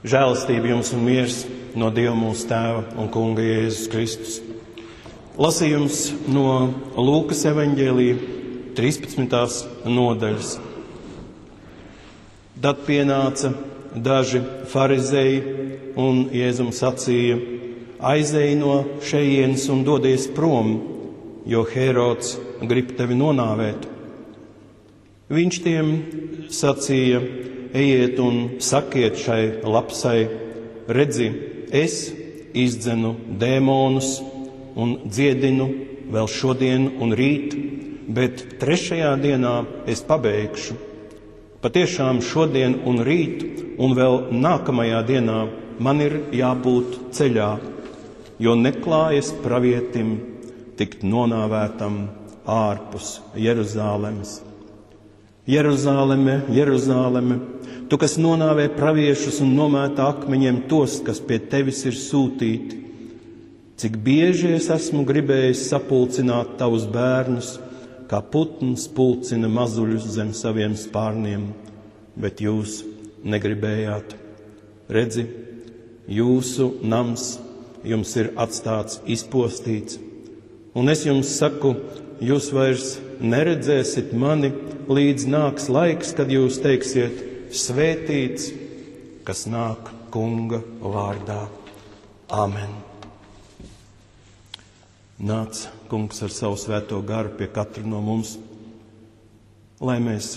Žēlastība jums un miers no Dieva mūsu Tēva un Kunga Jēzus Kristus. Lasījums no Lūkas evaņģēlija 13. nodaļas. Tad pienāca daži farizēji un Jēzum sacīja: aizej no šejienes un dodies prom, jo Herods grib tevi nonāvēt. Viņš tiem sacīja: ejiet un sakiet šai lapsai: redzi, es izdzenu dēmonus un dziedinu vēl šodien un rīt, bet 3. dienā es pabeigšu. Patiešām šodien un rīt un vēl nākamajā dienā man ir jābūt ceļā, jo neklājas pravietim tikt nonāvētam ārpus Jeruzālemes. Jeruzāleme, Jeruzāleme, tu, kas nonāvē praviešus un nomētā akmeņiem tos, kas pie tevis ir sūtīti. Cik bieži es esmu gribējis sapulcināt tavus bērnus, kā putns pulcina mazuļus zem saviem spārniem, bet jūs negribējāt. Redzi, jūsu nams jums ir atstāts izpostīts, un es jums saku, jūs vairs neredzēsit mani, līdz nāks laiks, kad jūs teiksiet: svētīts, kas nāk Kunga vārdā. Āmen. Nāc, Kungs, ar savu svēto garu pie katra no mums, lai mēs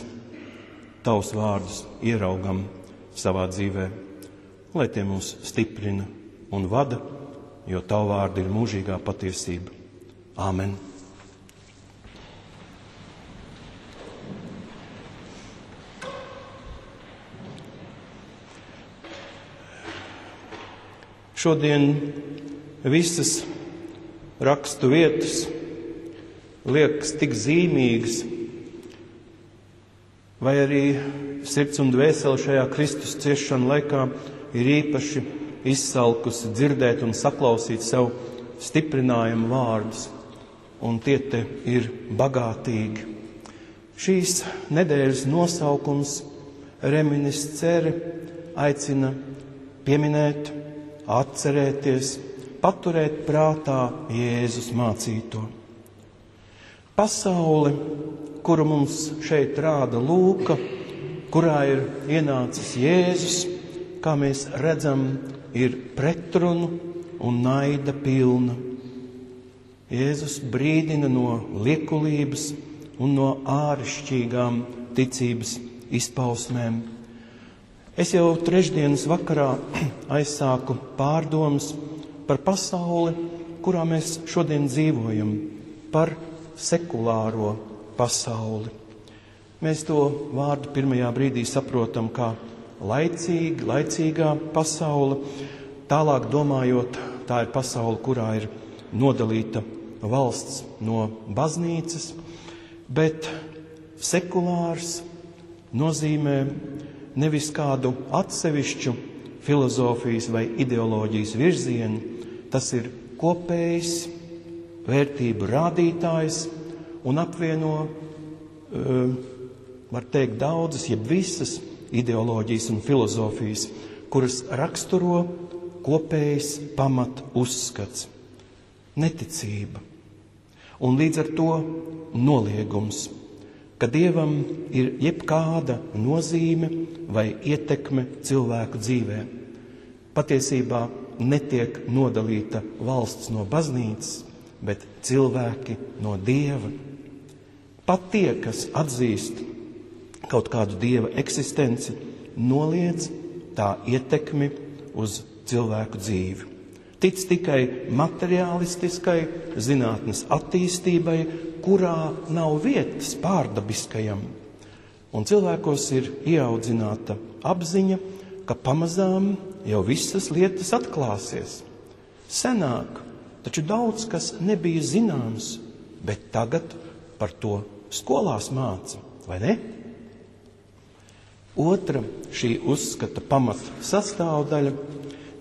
tavus vārdus ieraugam savā dzīvē, lai tie mūs stiprina un vada, jo tavu vārdu ir mūžīgā patiesība. Āmen. Šodien visas rakstu vietas liekas tik zīmīgas, vai arī sirds un dvēsele šajā Kristus ciešanu laikā ir īpaši izsalkusi dzirdēt un saklausīt sev stiprinājumu vārdus, un tie te ir bagātīgi. Šīs nedēļas nosaukums Reminiscere aicina pieminēt, atcerēties, paturēt prātā Jēzus mācīto. Pasaule, kuru mums šeit rāda Lūka, kurā ir ienācis Jēzus, kā mēs redzam, ir pretrunu un naida pilna. Jēzus brīdina no liekulības un no āršķirīgām ticības izpausmēm. Es jau trešdienas vakarā aizsāku pārdomas par pasauli, kurā mēs šodien dzīvojam, par sekulāro pasauli. Mēs to vārdu pirmajā brīdī saprotam kā laicīgā pasaule, tālāk domājot, tā ir pasaule, kurā ir nodalīta valsts no baznīcas, bet sekulārs nozīmē nevis kādu atsevišķu filozofijas vai ideoloģijas virzienu, tas ir kopējs vērtību rādītājs un apvieno, var teikt, daudzas, jeb visas ideoloģijas un filozofijas, kuras raksturo kopējs pamat uzskats, neticība un līdz ar to noliegums, ka Dievam ir jebkāda nozīme vai ietekme cilvēku dzīvē. Patiesībā netiek nodalīta valsts no baznīcas, bet cilvēki no Dieva. Pat tie, kas atzīst kaut kādu Dieva eksistenci, noliedz tā ietekmi uz cilvēku dzīvi. Tic tikai materiālistiskai zinātnes attīstībai, kurā nav vietas pārdabiskajam. Un cilvēkos ir ieaudzināta apziņa, ka pamazām jau visas lietas atklāsies. Senāk taču daudz kas nebija zināms, bet tagad par to skolās māca, vai ne? Otra šī uzskata pamat sastāvdaļa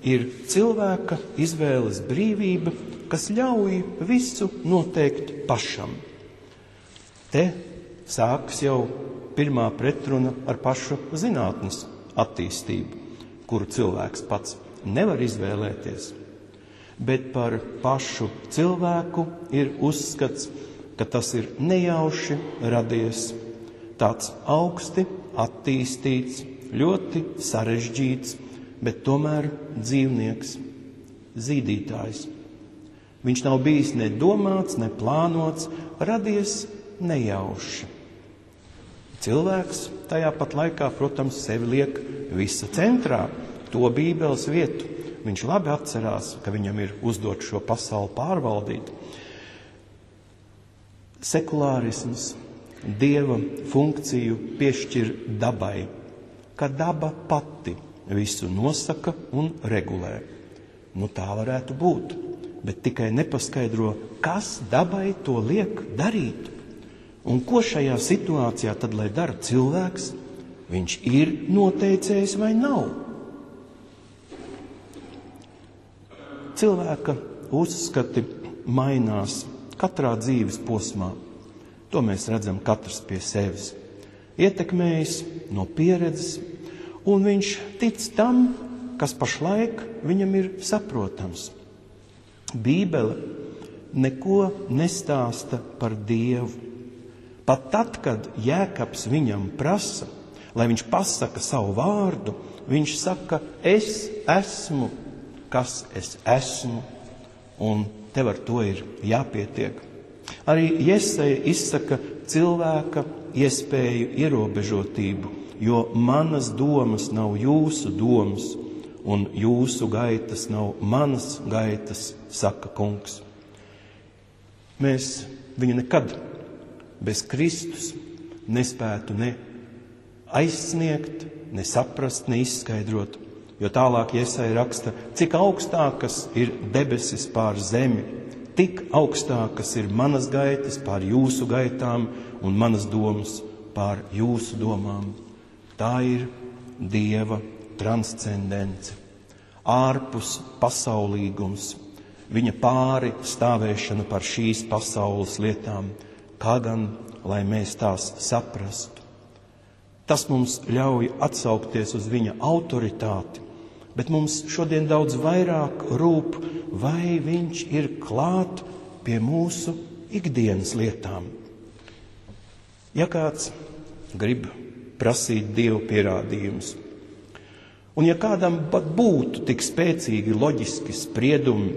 ir cilvēka izvēles brīvība, kas ļauj visu noteikt pašam. Te sākas jau pirmā pretruna ar pašu zinātnes attīstību. kuru cilvēks pats nevar izvēlēties, bet par pašu cilvēku ir uzskats, ka tas ir nejauši radies, tāds augsti attīstīts, ļoti sarežģīts, bet tomēr dzīvnieks, zīdītājs. Viņš nav bijis ne domāts, ne plānots, radies nejauši. Cilvēks tajā pat laikā, protams, sevi liek visa centrā, to Bībeles vietu. Viņš labi atcerās, ka viņam ir uzdot šo pasauli pārvaldīt. Sekulārisms Dieva funkciju piešķir dabai, ka daba pati visu nosaka un regulē. Tā varētu būt, bet tikai nepaskaidro, kas dabai to liek darīt. Un ko šajā situācijā tad, lai dara cilvēks, viņš ir noteicējis vai nav? Cilvēka uzskati mainās katrā dzīves posmā. To mēs redzam katrs pie sevis. Ietekmējis no pieredzes, un viņš tic tam, kas pašlaik viņam ir saprotams. Bībele neko nestāsta par Dievu. Pat tad, kad Jēkabs viņam prasa, lai viņš pasaka savu vārdu, viņš saka, es esmu, kas es esmu, un tev ar to ir jāpietiek. Arī Jesaja izsaka cilvēka iespēju ierobežotību, jo manas domas nav jūsu domas, un jūsu gaitas nav manas gaitas, saka kungs. Mēs viņu nekad bez Kristus nespētu ne aizsniegt, ne saprast, ne izskaidrot, jo tālāk Jesaja raksta, cik augstākas ir debesis pār zemi, tik augstākas ir manas gaitas pār jūsu gaitām un manas domas pār jūsu domām. Tā ir Dieva transcendence, ārpus pasaulīgums, viņa pāri stāvēšana par šīs pasaules lietām, kā gan, lai mēs tās saprastu. Tas mums ļauj atsaukties uz viņa autoritāti, bet mums šodien daudz vairāk rūp, vai viņš ir klāt pie mūsu ikdienas lietām. Ja kāds grib prasīt Dievu pierādījumus, un ja kādam pat būtu tik spēcīgi loģiski spriedumi,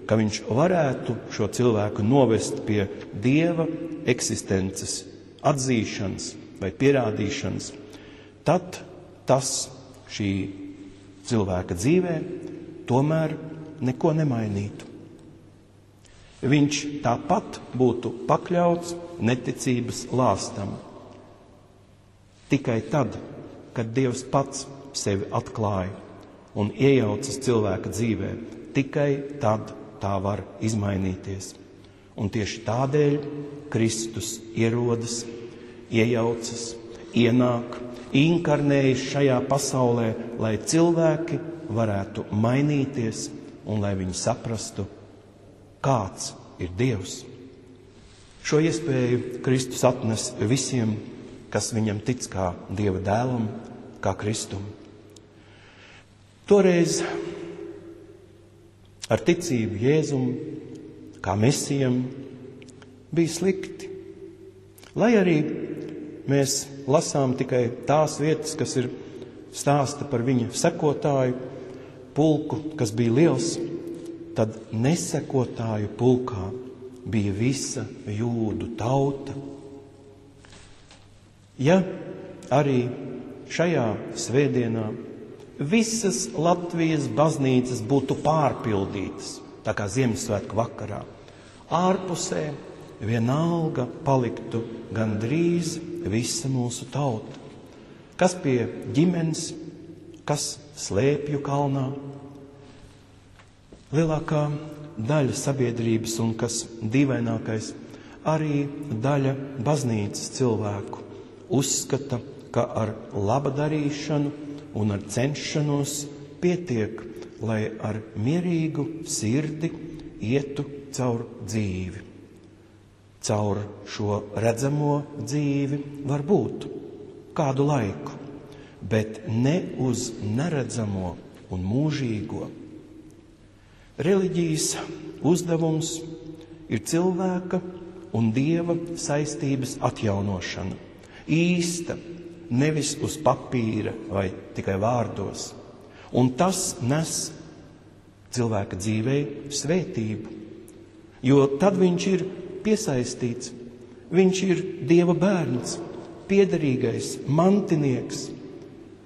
ka viņš varētu šo cilvēku novest pie Dieva eksistences atzīšanas vai pierādīšanas, tad tas šī cilvēka dzīvē tomēr neko nemainītu. Viņš tāpat būtu pakļauts neticības lāstam. Tikai tad, kad Dievs pats sevi atklāja un iejaucas cilvēka dzīvē, tikai tad tā var izmainīties. Un tieši tādēļ Kristus ierodas, iejaucas, ienāk, inkarnējas šajā pasaulē, lai cilvēki varētu mainīties un lai viņi saprastu, kāds ir Dievs. Šo iespēju Kristus atnes visiem, kas viņam tic kā Dieva dēlam, kā Kristum. Toreiz ar ticību Jēzum, kā Mesijam, bija slikti. Lai arī mēs lasām tikai tās vietas, kas ir stāsta par viņa sekotāju pulku, kas bija liels, tad nesekotāju pulkā bija visa jūdu tauta. Ja arī šajā svētdienā visas Latvijas baznīcas būtu pārpildītas, tā kā Ziemassvētku vakarā, ārpusē vienalga paliktu gandrīz visa mūsu tauta, kas pie ģimenes, kas slēpju kalnā. Lielākā daļa sabiedrības un, kas dīvainākais, arī daļa baznīcas cilvēku uzskata, ka ar laba darīšanu un ar cenšanos pietiek, lai ar mierīgu sirdi ietu caur dzīvi. Caur šo redzamo dzīvi var būt kādu laiku, bet ne uz neredzamo un mūžīgo. Reliģijas uzdevums ir cilvēka un Dieva saistības atjaunošana. Īsta, nevis uz papīra vai tikai vārdos. Un tas nes cilvēka dzīvei svētību, jo tad viņš ir piesaistīts, viņš ir Dieva bērns, piederīgais, mantinieks,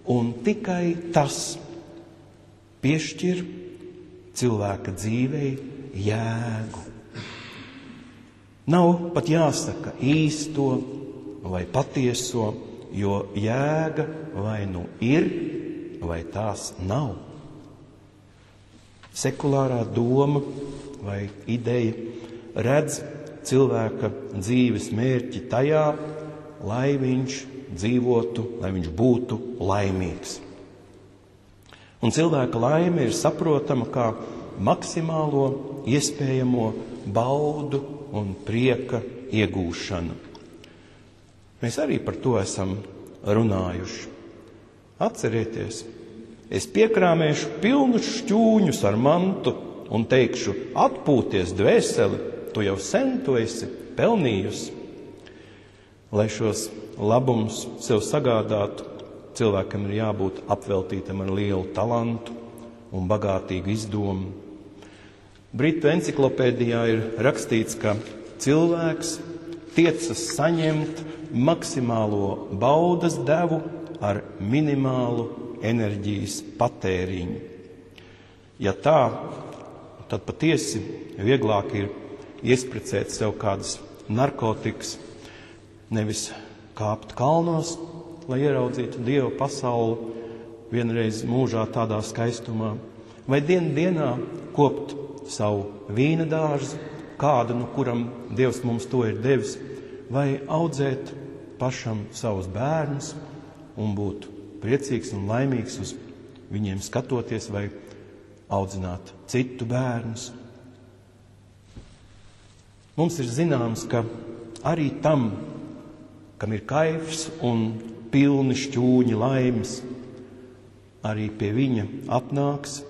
un tikai tas piešķir cilvēka dzīvei jēgu. Nav pat jāsaka īsto vai patieso, jo jēga vai nu ir, vai tās nav. Sekulārā doma vai ideja redz cilvēka dzīves mērķi tajā, lai viņš dzīvotu, lai viņš būtu laimīgs. Un cilvēka laime ir saprotama kā maksimālo iespējamo baudu un prieka iegūšana. Mēs arī par to esam runājuši. Atcerieties, es piekrāmēšu pilnus šķūņus ar mantu un teikšu, atpūties dvēseli, tu jau sen to esi pelnījusi. Lai šos labumus sev sagādātu, cilvēkam ir jābūt apveltītam ar lielu talantu un bagātīgu izdomu. Britu enciklopēdijā ir rakstīts, ka cilvēks tiecas saņemt maksimālo baudas devu ar minimālu enerģijas patēriņu. Ja tā, tad patiesi vieglāk ir iespricēt sev kādas narkotikas, nevis kāpt kalnos, lai ieraudzītu Dieva pasauli vienreiz mūžā tādā skaistumā, vai dienā kopt savu vīna dārzu, kādu, no kuram Dievs mums to ir devis, vai audzēt pašam savus bērnus un būt priecīgs un laimīgs uz viņiem skatoties, vai audzināt citu bērnus. Mums ir zināms, ka arī tam, kam ir kaifs un pilni šķūņi laimes, arī pie viņa atnāks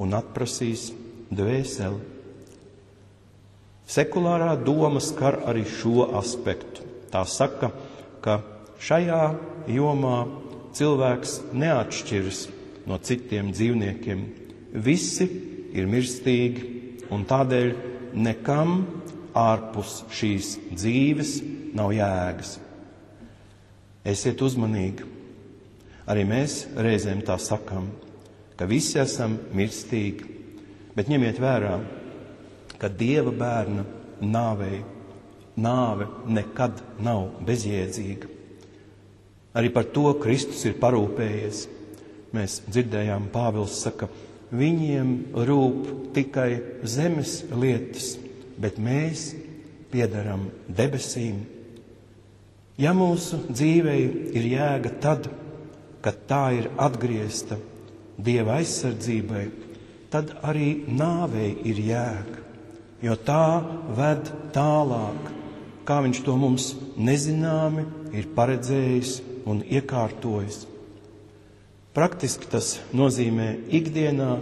un atprasīs dvēseli. Sekulārā doma skar arī šo aspektu. Tā saka, ka šajā jomā cilvēks neatšķiras no citiem dzīvniekiem. Visi ir mirstīgi un tādēļ nekam ārpus šīs dzīves nav jēgas. Esiet uzmanīgi. Arī mēs reizēm tā sakam, ka visi esam mirstīgi, bet ņemiet vērā, ka Dieva bērna nāve nekad nav bezjēdzīga. Arī par to Kristus ir parūpējies. Mēs dzirdējām, Pāvils saka, viņiem rūp tikai zemes lietas, bet mēs piederam debesīm. Ja mūsu dzīvei ir jēga tad, kad tā ir atgriezta Dieva aizsardzībai, tad arī nāvei ir jēga, jo tā ved tālāk, kā viņš to mums nezināmi ir paredzējis un iekārtojis. Praktiski tas nozīmē ikdienā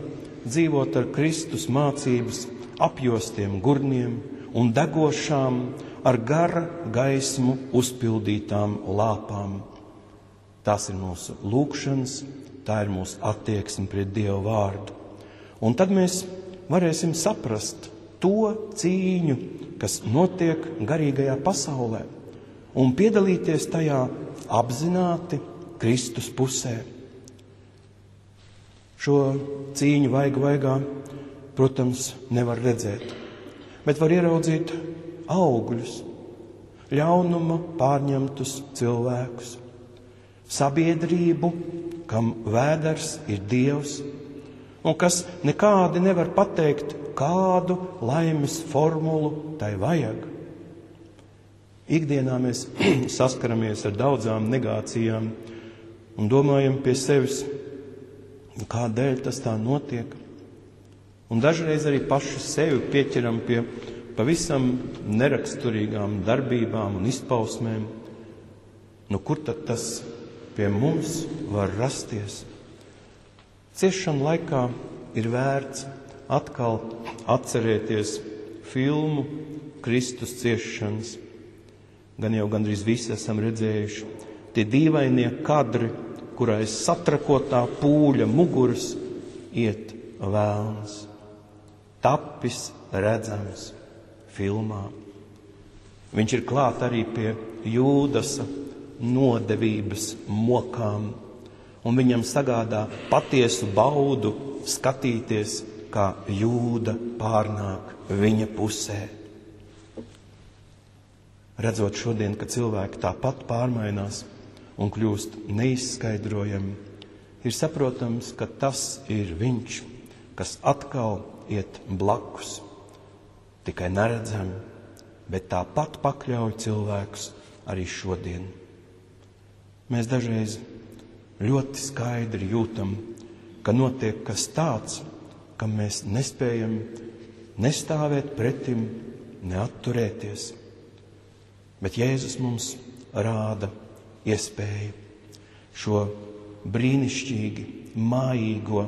dzīvot ar Kristus mācības apjostiem gurniem un degošām ar gara gaismu uzpildītām lāpām. Tas ir mūsu lūgšanas, tā ir mūsu attieksme pret Dieva vārdu. Un tad mēs varēsim saprast to cīņu, kas notiek garīgajā pasaulē, un piedalīties tajā apzināti Kristus pusē. Šo cīņu vaigā, protams, nevar redzēt, bet var ieraudzīt augļus, ļaunuma pārņemtus cilvēkus, sabiedrību, kam vēders ir Dievs, un kas nekādi nevar pateikt, kādu laimes formulu tai vajag. Ikdienā mēs saskaramies ar daudzām negācijām un domājam pie sevis, kādēļ tas tā notiek. Un dažreiz arī paši sevi pieķeram pie pavisam neraksturīgām darbībām un izpausmēm. Nu, kur tad tas pie mums var rasties. Ciešanu laikā ir vērts atkal atcerēties filmu Kristus ciešanas. Gan jau gandrīz visi esam redzējuši tie dīvainie kadri, kurā aiz satrakotā pūļa muguras iet vēlns. Tapis redzams filmā. Viņš ir klāt arī pie Jūdasa nodevības mokām, un viņam sagādā patiesu baudu skatīties, kā Jūda pārnāk viņa pusē. Redzot šodien, ka cilvēki tāpat pārmainās un kļūst neizskaidrojami, ir saprotams, ka tas ir viņš, kas atkal iet blakus, tikai neredzami, bet tāpat pakļauj cilvēkus arī šodien. Mēs dažreiz ļoti skaidri jūtam, ka notiek kas tāds, kam mēs nespējam nestāvēt pretim, neatturēties. Bet Jēzus mums rāda iespēju šo brīnišķīgi mājīgo,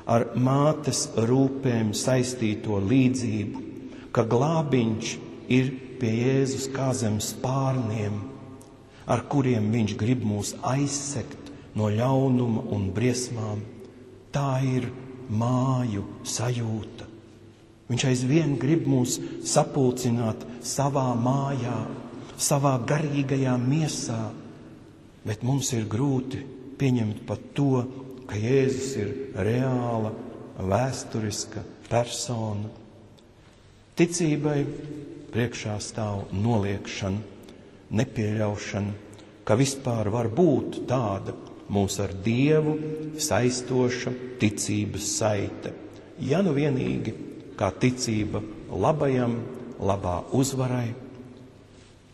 ar mātes rūpēm saistīto līdzību, ka glābiņš ir pie Jēzus kā zem spārniem, ar kuriem viņš grib mūs aizsegt no ļaunuma un briesmām. Tā ir māju sajūta. Viņš aizvien grib mūs sapulcināt savā mājā, savā garīgajā miesā, bet mums ir grūti pieņemt pat to, ka Jēzus ir reāla, vēsturiska persona. Ticībai priekšā stāv noliekšana, nepieļaušana, ka vispār var būt tāda mūs ar Dievu saistoša ticības saite. Ja nu vienīgi kā ticība labajam, labā uzvarai.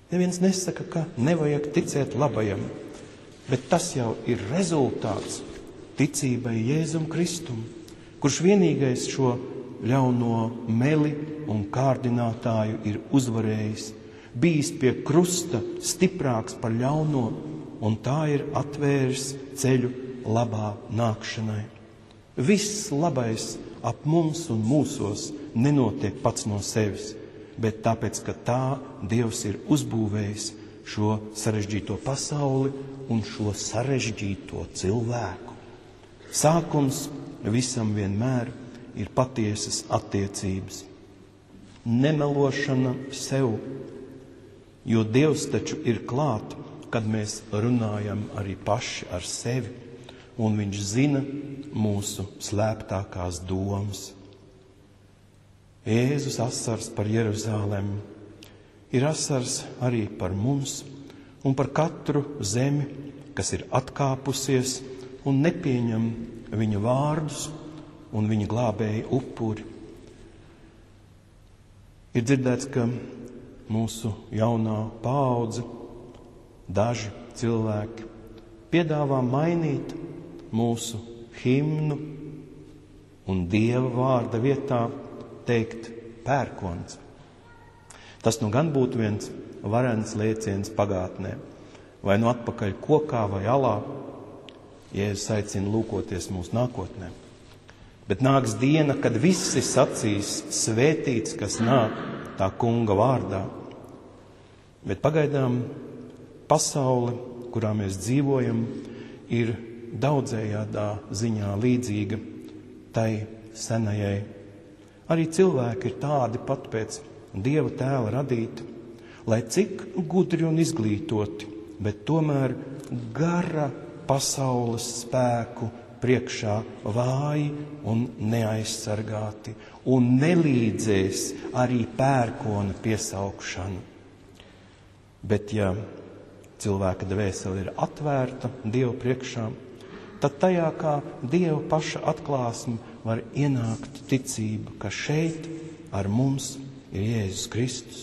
Neviens nesaka, ka nevajag ticēt labajam, bet tas jau ir rezultāts ticībai Jēzum Kristum, kurš vienīgais šo ļauno meli un kārdinātāju ir uzvarējis, bijis pie krusta stiprāks par ļauno, un tā ir atvēris ceļu labā nākšanai. Viss labais ap mums un mūsos nenotiek pats no sevis, bet tāpēc, ka tā Dievs ir uzbūvējis šo sarežģīto pasauli un šo sarežģīto cilvēku. Sākums visam vienmēr ir patiesas attiecības. Nemelošana sev, jo Dievs taču ir klāt, kad mēs runājam arī paši ar sevi, un viņš zina mūsu slēptākās domas. Jēzus asars par Jeruzalemi ir asars arī par mums un par katru zemi, kas ir atkāpusies un nepieņem viņa vārdus un viņa glābēja upuri. Ir dzirdēts, ka mūsu jaunā paudze, daži cilvēki piedāvā mainīt mūsu himnu un Dieva vārda vietā teikt pērkons. Tas nu gan būtu viens varens lēciens pagātnē, vai nu atpakaļ kokā vai alā. Jēzus aicina lūkoties mūsu nākotnē. Bet nāks diena, kad visi sacīs svētīts, kas nāk tā kunga vārdā. Bet pagaidām pasaule, kurā mēs dzīvojam, ir daudzējādā ziņā līdzīga tai senajai. Arī cilvēki ir tādi pat pēc Dieva tēla radīti, lai cik gudri un izglītoti, bet tomēr gara pasaules spēku priekšā vāji un neaizsargāti, un nelīdzēs arī pērkona piesaukšanu. Bet ja cilvēka dvēsele ir atvērta Dieva priekšā, tad tajā kā Dieva paša atklāsme var ienākt ticība, ka šeit ar mums ir Jēzus Kristus.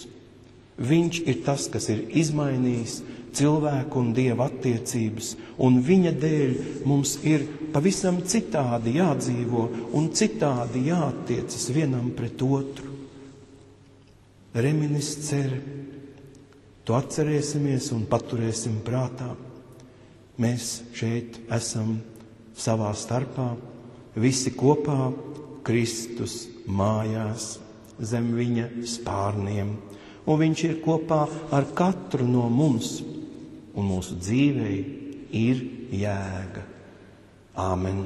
Viņš ir tas, kas ir izmainījis cilvēku un Dieva attiecības, un viņa dēļ mums ir pavisam citādi jādzīvo un citādi jāattiecas vienam pret otru. Reminiscere, to atcerēsimies un paturēsim prātā. mēs šeit esam savā starpā, visi kopā Kristus mājās zem viņa spārniem, un viņš ir kopā ar katru no mums, un mūsu dzīvei ir jēga. Āmen.